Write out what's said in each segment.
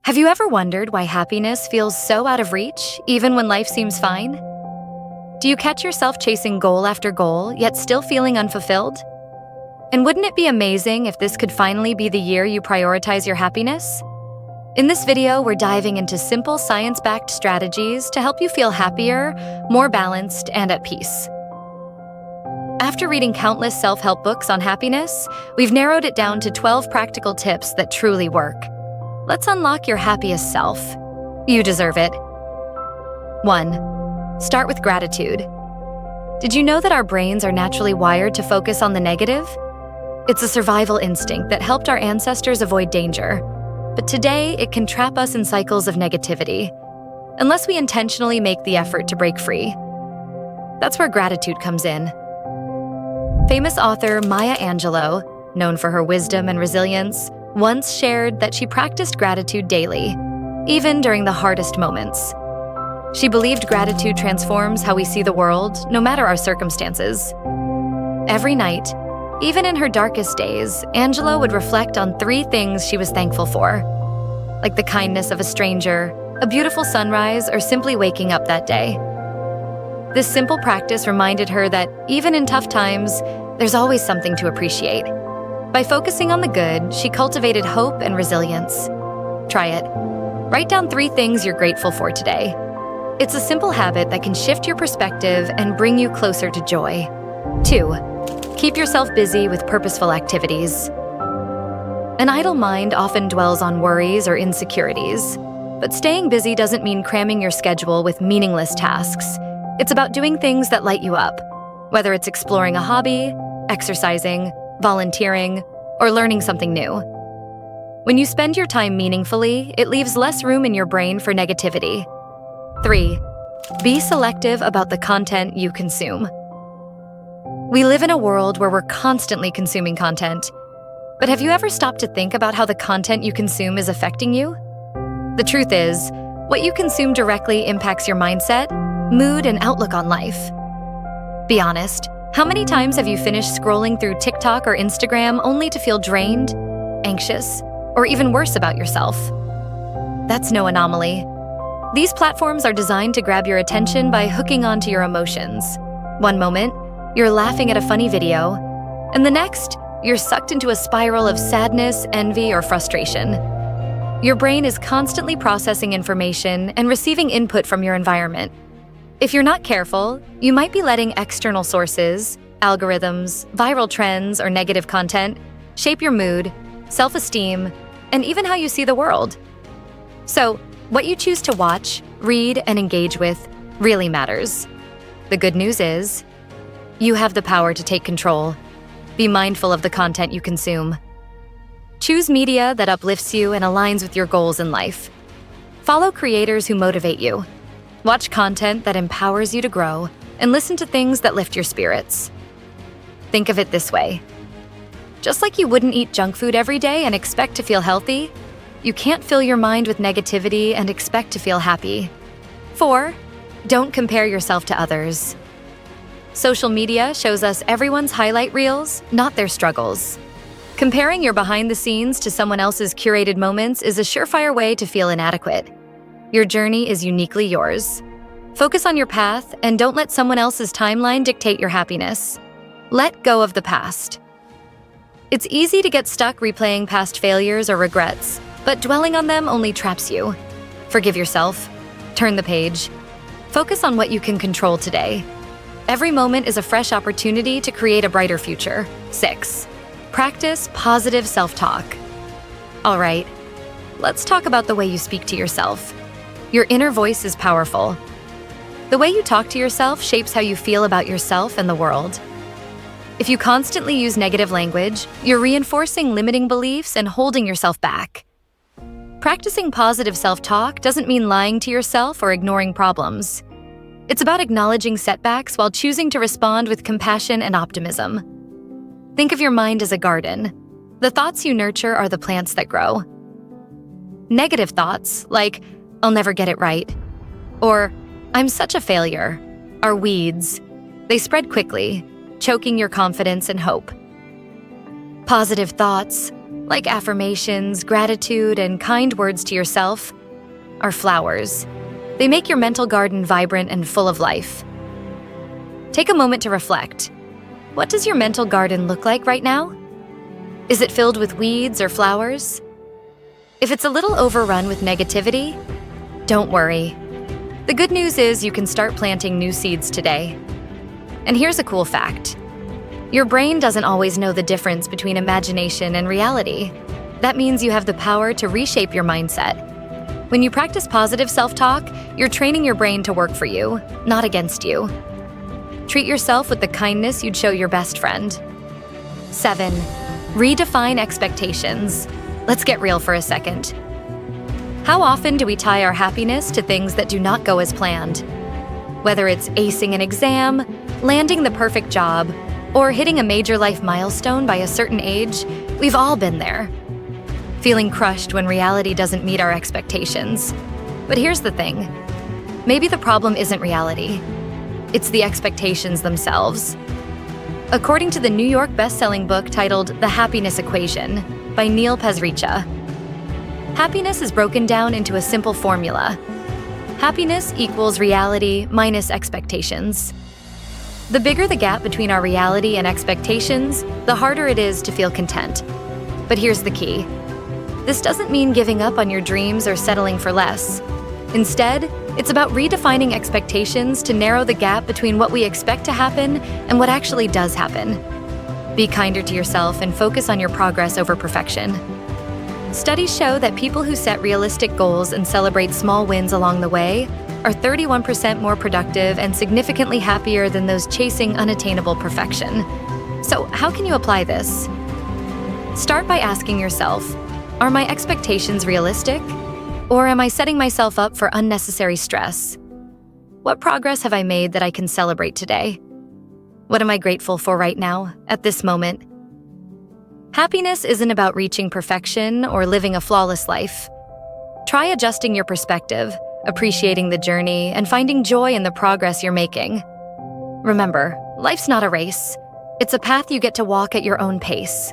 Have you ever wondered why happiness feels so out of reach, even when life seems fine? Do you catch yourself chasing goal after goal, yet still feeling unfulfilled? And wouldn't it be amazing if this could finally be the year you prioritize your happiness? In this video, we're diving into simple science-backed strategies to help you feel happier, more balanced, and at peace. After reading countless self-help books on happiness, we've narrowed it down to 12 practical tips that truly work. Let's unlock your happiest self. You deserve it. 1. Start with gratitude. Did you know that our brains are naturally wired to focus on the negative? It's a survival instinct that helped our ancestors avoid danger. But today, it can trap us in cycles of negativity, unless we intentionally make the effort to break free. That's where gratitude comes in. Famous author Maya Angelou, known for her wisdom and resilience, once shared that she practiced gratitude daily, even during the hardest moments. She believed gratitude transforms how we see the world, no matter our circumstances. Every night, even in her darkest days, Angelou would reflect on 3 things she was thankful for, like the kindness of a stranger, a beautiful sunrise, or simply waking up that day. This simple practice reminded her that even in tough times, there's always something to appreciate. By focusing on the good, she cultivated hope and resilience. Try it. Write down 3 things you're grateful for today. It's a simple habit that can shift your perspective and bring you closer to joy. 2. Keep yourself busy with purposeful activities. An idle mind often dwells on worries or insecurities, but staying busy doesn't mean cramming your schedule with meaningless tasks. It's about doing things that light you up, whether it's exploring a hobby, exercising, volunteering, or learning something new. When you spend your time meaningfully, it leaves less room in your brain for negativity. 3. Be selective about the content you consume. We live in a world where we're constantly consuming content. But have you ever stopped to think about how the content you consume is affecting you? The truth is, what you consume directly impacts your mindset, mood, and outlook on life. Be honest. How many times have you finished scrolling through TikTok or Instagram only to feel drained, anxious, or even worse about yourself? That's no anomaly. These platforms are designed to grab your attention by hooking onto your emotions. One moment, you're laughing at a funny video, and the next, you're sucked into a spiral of sadness, envy, or frustration. Your brain is constantly processing information and receiving input from your environment. If you're not careful, you might be letting external sources, algorithms, viral trends, or negative content shape your mood, self-esteem, and even how you see the world. So, what you choose to watch, read, and engage with really matters. The good news is, you have the power to take control. Be mindful of the content you consume. Choose media that uplifts you and aligns with your goals in life. Follow creators who motivate you. Watch content that empowers you to grow, and listen to things that lift your spirits. Think of it this way. Just like you wouldn't eat junk food every day and expect to feel healthy, you can't fill your mind with negativity and expect to feel happy. 4. Don't compare yourself to others. Social media shows us everyone's highlight reels, not their struggles. Comparing your behind the scenes to someone else's curated moments is a surefire way to feel inadequate. Your journey is uniquely yours. Focus on your path and don't let someone else's timeline dictate your happiness. Let go of the past. It's easy to get stuck replaying past failures or regrets, but dwelling on them only traps you. Forgive yourself. Turn the page. Focus on what you can control today. Every moment is a fresh opportunity to create a brighter future. 6. Practice positive self-talk. All right, let's talk about the way you speak to yourself. Your inner voice is powerful. The way you talk to yourself shapes how you feel about yourself and the world. If you constantly use negative language, you're reinforcing limiting beliefs and holding yourself back. Practicing positive self-talk doesn't mean lying to yourself or ignoring problems. It's about acknowledging setbacks while choosing to respond with compassion and optimism. Think of your mind as a garden. The thoughts you nurture are the plants that grow. Negative thoughts, like, "I'll never get it right," or "I'm such a failure," are weeds. They spread quickly, choking your confidence and hope. Positive thoughts, like affirmations, gratitude, and kind words to yourself, are flowers. They make your mental garden vibrant and full of life. Take a moment to reflect. What does your mental garden look like right now? Is it filled with weeds or flowers? If it's a little overrun with negativity, don't worry. The good news is you can start planting new seeds today. And here's a cool fact. Your brain doesn't always know the difference between imagination and reality. That means you have the power to reshape your mindset. When you practice positive self-talk, you're training your brain to work for you, not against you. Treat yourself with the kindness you'd show your best friend. 7. Redefine expectations. Let's get real for a second. How often do we tie our happiness to things that do not go as planned? Whether it's acing an exam, landing the perfect job, or hitting a major life milestone by a certain age, we've all been there. Feeling crushed when reality doesn't meet our expectations. But here's the thing. Maybe the problem isn't reality. It's the expectations themselves. According to the New York best-selling book titled The Happiness Equation by Neil Pasricha, happiness is broken down into a simple formula. Happiness equals reality minus expectations. The bigger the gap between our reality and expectations, the harder it is to feel content. But here's the key. This doesn't mean giving up on your dreams or settling for less. Instead, it's about redefining expectations to narrow the gap between what we expect to happen and what actually does happen. Be kinder to yourself and focus on your progress over perfection. Studies show that people who set realistic goals and celebrate small wins along the way are 31% more productive and significantly happier than those chasing unattainable perfection. So, how can you apply this? Start by asking yourself, are my expectations realistic? Or am I setting myself up for unnecessary stress? What progress have I made that I can celebrate today? What am I grateful for right now, at this moment? Happiness isn't about reaching perfection or living a flawless life. Try adjusting your perspective, appreciating the journey, and finding joy in the progress you're making. Remember, life's not a race. It's a path you get to walk at your own pace.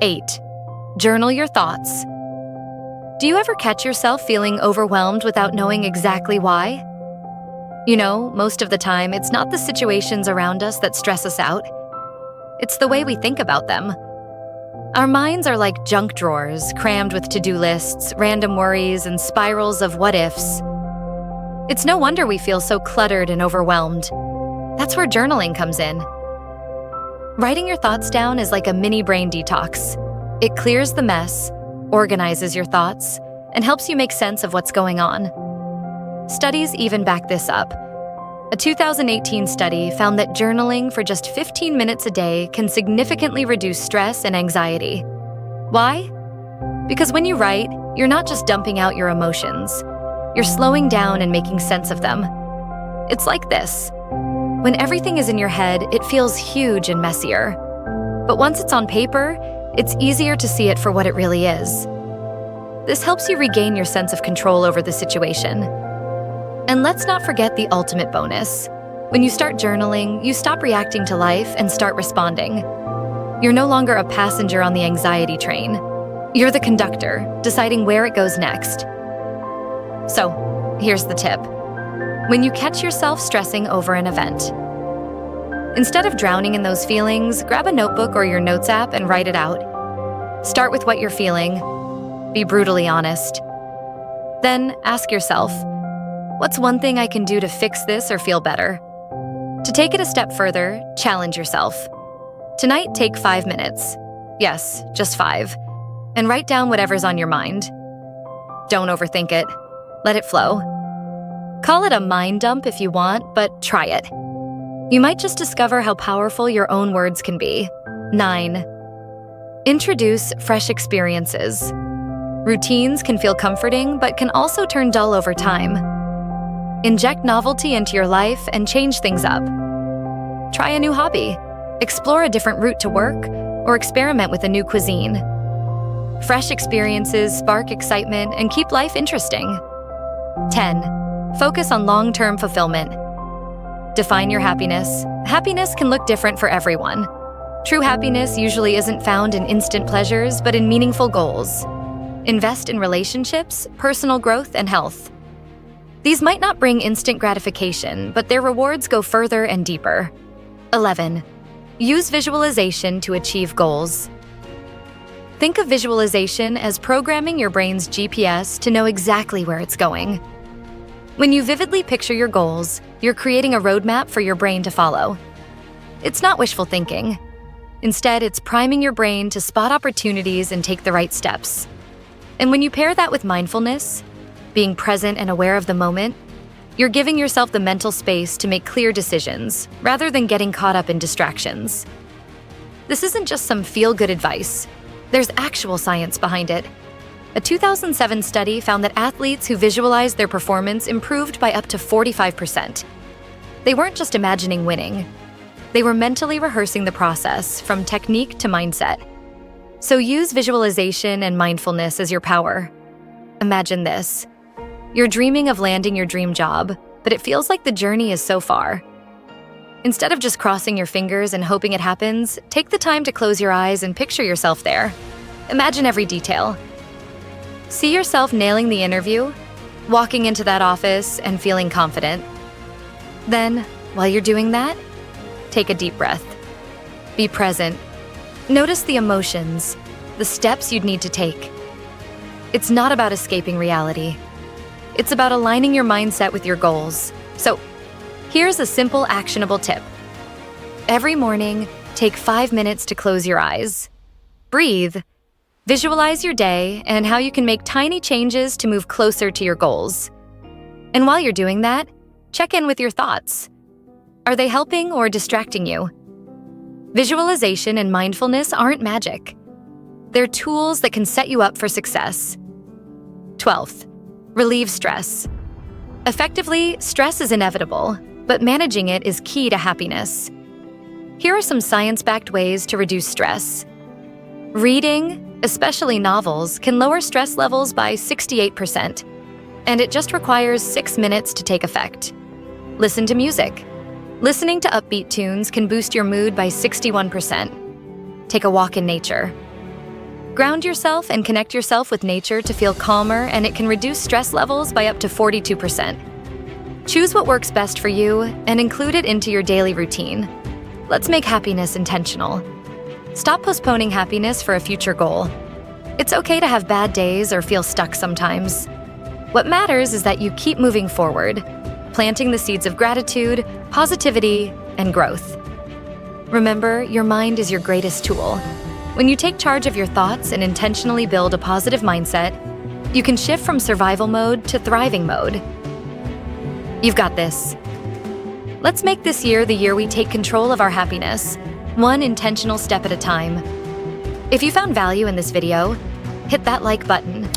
8. Journal your thoughts. Do you ever catch yourself feeling overwhelmed without knowing exactly why? You know, most of the time, it's not the situations around us that stress us out. It's the way we think about them. Our minds are like junk drawers, crammed with to-do lists, random worries, and spirals of what-ifs. It's no wonder we feel so cluttered and overwhelmed. That's where journaling comes in. Writing your thoughts down is like a mini brain detox. It clears the mess, organizes your thoughts, and helps you make sense of what's going on. Studies even back this up. A 2018 study found that journaling for just 15 minutes a day can significantly reduce stress and anxiety. Why? Because when you write, you're not just dumping out your emotions. You're slowing down and making sense of them. It's like this. When everything is in your head, it feels huge and messier. But once it's on paper, it's easier to see it for what it really is. This helps you regain your sense of control over the situation. And let's not forget the ultimate bonus. When you start journaling, you stop reacting to life and start responding. You're no longer a passenger on the anxiety train. You're the conductor, deciding where it goes next. So, here's the tip. When you catch yourself stressing over an event, instead of drowning in those feelings, grab a notebook or your notes app and write it out. Start with what you're feeling. Be brutally honest. Then ask yourself, what's one thing I can do to fix this or feel better? To take it a step further, challenge yourself. Tonight, take 5 minutes. Yes, just 5. And write down whatever's on your mind. Don't overthink it. Let it flow. Call it a mind dump if you want, but try it. You might just discover how powerful your own words can be. 9. Introduce fresh experiences. Routines can feel comforting, but can also turn dull over time. Inject novelty into your life and change things up. Try a new hobby, explore a different route to work, or experiment with a new cuisine. Fresh experiences spark excitement and keep life interesting. 10. Focus on long-term fulfillment. Define your happiness. Happiness can look different for everyone. True happiness usually isn't found in instant pleasures, but in meaningful goals. Invest in relationships, personal growth, and health. These might not bring instant gratification, but their rewards go further and deeper. 11. Use visualization to achieve goals. Think of visualization as programming your brain's GPS to know exactly where it's going. When you vividly picture your goals, you're creating a roadmap for your brain to follow. It's not wishful thinking. Instead, it's priming your brain to spot opportunities and take the right steps. And when you pair that with mindfulness, being present and aware of the moment, you're giving yourself the mental space to make clear decisions rather than getting caught up in distractions. This isn't just some feel-good advice. There's actual science behind it. A 2007 study found that athletes who visualized their performance improved by up to 45%. They weren't just imagining winning. They were mentally rehearsing the process from technique to mindset. So use visualization and mindfulness as your power. Imagine this. You're dreaming of landing your dream job, but it feels like the journey is so far. Instead of just crossing your fingers and hoping it happens, take the time to close your eyes and picture yourself there. Imagine every detail. See yourself nailing the interview, walking into that office, and feeling confident. Then, while you're doing that, take a deep breath. Be present. Notice the emotions, the steps you'd need to take. It's not about escaping reality. It's about aligning your mindset with your goals. So, here's a simple, actionable tip. Every morning, take 5 minutes to close your eyes. Breathe. Visualize your day and how you can make tiny changes to move closer to your goals. And while you're doing that, check in with your thoughts. Are they helping or distracting you? Visualization and mindfulness aren't magic. They're tools that can set you up for success. 12th, relieve stress. Effectively, stress is inevitable, but managing it is key to happiness. Here are some science-backed ways to reduce stress. Reading, especially novels, can lower stress levels by 68%, and it just requires 6 minutes to take effect. Listen to music. Listening to upbeat tunes can boost your mood by 61%. Take a walk in nature. Ground yourself and connect yourself with nature to feel calmer, and it can reduce stress levels by up to 42%. Choose what works best for you and include it into your daily routine. Let's make happiness intentional. Stop postponing happiness for a future goal. It's okay to have bad days or feel stuck sometimes. What matters is that you keep moving forward, planting the seeds of gratitude, positivity, and growth. Remember, your mind is your greatest tool. When you take charge of your thoughts and intentionally build a positive mindset, you can shift from survival mode to thriving mode. You've got this. Let's make this year the year we take control of our happiness, one intentional step at a time. If you found value in this video, hit that like button,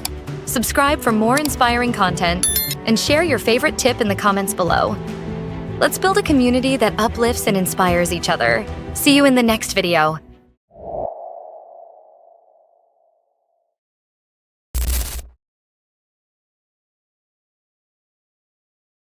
subscribe for more inspiring content, and share your favorite tip in the comments below. Let's build a community that uplifts and inspires each other. See you in the next video.